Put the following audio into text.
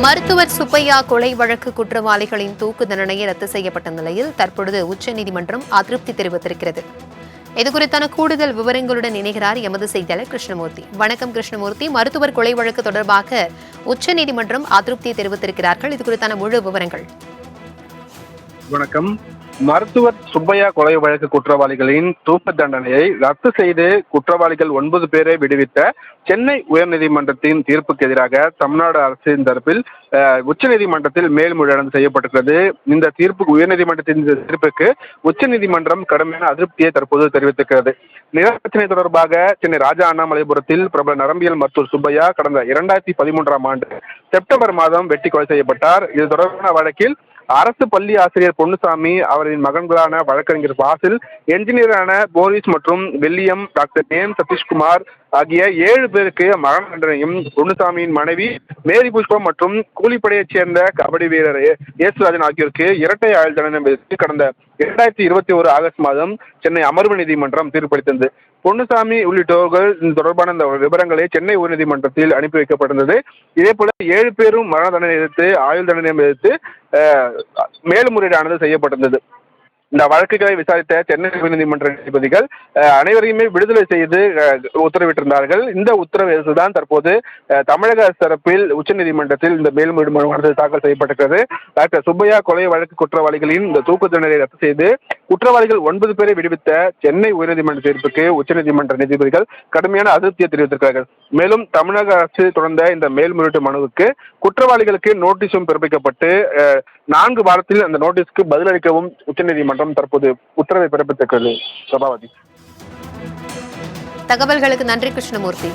மருத்துவர் சுப்பையா கொலை வழக்கு குற்றவாளிகளின் தூக்கு தண்டனை ரத்து செய்யப்பட்ட நிலையில் தற்பொழுது உச்சநீதிமன்றம் அதிருப்தி தெரிவித்திருக்கிறது. இதுகுறித்தான கூடுதல் விவரங்களுடன் இணைகிறார் எமது செய்தியாளர் கிருஷ்ணமூர்த்தி. வணக்கம் கிருஷ்ணமூர்த்தி. மருத்துவர் கொலை வழக்கு தொடர்பாக உச்சநீதிமன்றம் அதிருப்தியை தெரிவித்திருக்கிறார்கள். இதுகுறித்தான முழு விவரங்கள். வணக்கம். மருத்துவர் சுப்பையா கொலை வழக்கு குற்றவாளிகளின் தூக்கு தண்டனையை ரத்து செய்து குற்றவாளிகள் 9 பேரை விடுவித்த சென்னை உயர்நீதிமன்றத்தின் தீர்ப்புக்கு எதிராக தமிழ்நாடு அரசின் தரப்பில் உச்சநீதிமன்றத்தில் மேல்முறையீடு செய்யப்பட்டிருக்கிறது. இந்த தீர்ப்பு உயர்நீதிமன்றத்தின் தீர்ப்புக்கு உச்சநீதிமன்றம் கடுமையான அதிருப்தியை தற்போது தெரிவித்திருக்கிறது. நிலப்பிரச்சனை தொடர்பாக சென்னை ராஜா அண்ணாமலைபுரத்தில் பிரபல நரம்பியல் மருத்துவர் சுப்பையா கடந்த 2013ஆம் ஆண்டு செப்டம்பர் மாதம் வெட்டி கொலை செய்யப்பட்டார். இது தொடர்பான வழக்கில் அரசு பள்ளி ஆசிரியர் பொன்னுசாமி, அவரின் மகன்களான வழக்கறிஞர் வாசில், என்ஜினியரான போரிஸ் மற்றும் வில்லியம், டாக்டர் நேம் சதீஷ்குமார் ஆகிய 7 பேருக்கு மரண தண்டனையும், பொன்னுசாமியின் மனைவி மேரி புஷ்பம் மற்றும் கூலிப்படையைச் சேர்ந்த கபடி வீரர் ஏசுராஜன் ஆகியோருக்கு இரட்டை ஆயுள் தண்டனை விதித்து கடந்த 2021 ஆகஸ்ட் மாதம் சென்னை அமர்வு நீதிமன்றம் தீர்ப்பளித்தது. பொன்னுசாமி உள்ளிட்டோர்கள் தொடர்பான இந்த விவரங்களை சென்னை உயர்நீதிமன்றத்தில் அனுப்பி வைக்கப்பட்டிருந்தது. இதேபோல 7 பேரும் மரண தண்டனை எதிர்த்து ஆயுள் தண்டனை எதிர்த்து மேல்முறையீடானது செய்யப்பட்டிருந்தது. இந்த வழக்குகளை விசாரித்த சென்னை உயர்நீதிமன்ற நீதிபதிகள் அனைவரையுமே விடுதலை செய்து உத்தரவிட்டிருந்தார்கள். இந்த உத்தரவை எதிர்த்துதான் தற்போது தமிழக அரசு தரப்பில் உச்சநீதிமன்றத்தில் இந்த மேல்முறையீடு மனு தாக்கல் செய்யப்பட்டிருக்கிறது. டாக்டர் சுப்பையா கொலை வழக்கு குற்றவாளிகளின் இந்த தூக்கு தண்டனை ரத்து செய்து குற்றவாளிகள் 9 பேரை விடுவித்த சென்னை உயர்நீதிமன்ற தீர்ப்புக்கு உச்சநீதிமன்ற நீதிபதிகள் கடுமையான அதிருப்தியை தெரிவித்திருக்கிறார்கள். மேலும் தமிழக அரசு தொடர்ந்த இந்த மேல்முறையீட்டு மனுவுக்கு குற்றவாளிகளுக்கு நோட்டீஸும் பிறப்பிக்கப்பட்டு 4 வாரத்தில் அந்த நோட்டீஸ்க்கு பதிலளிக்கவும் உச்சநீதிமன்றம் தற்போது உத்தரவை பிறப்பித்திருக்கிறது. சபாவதி. தகவல்களுக்கு நன்றி கிருஷ்ணமூர்த்தி.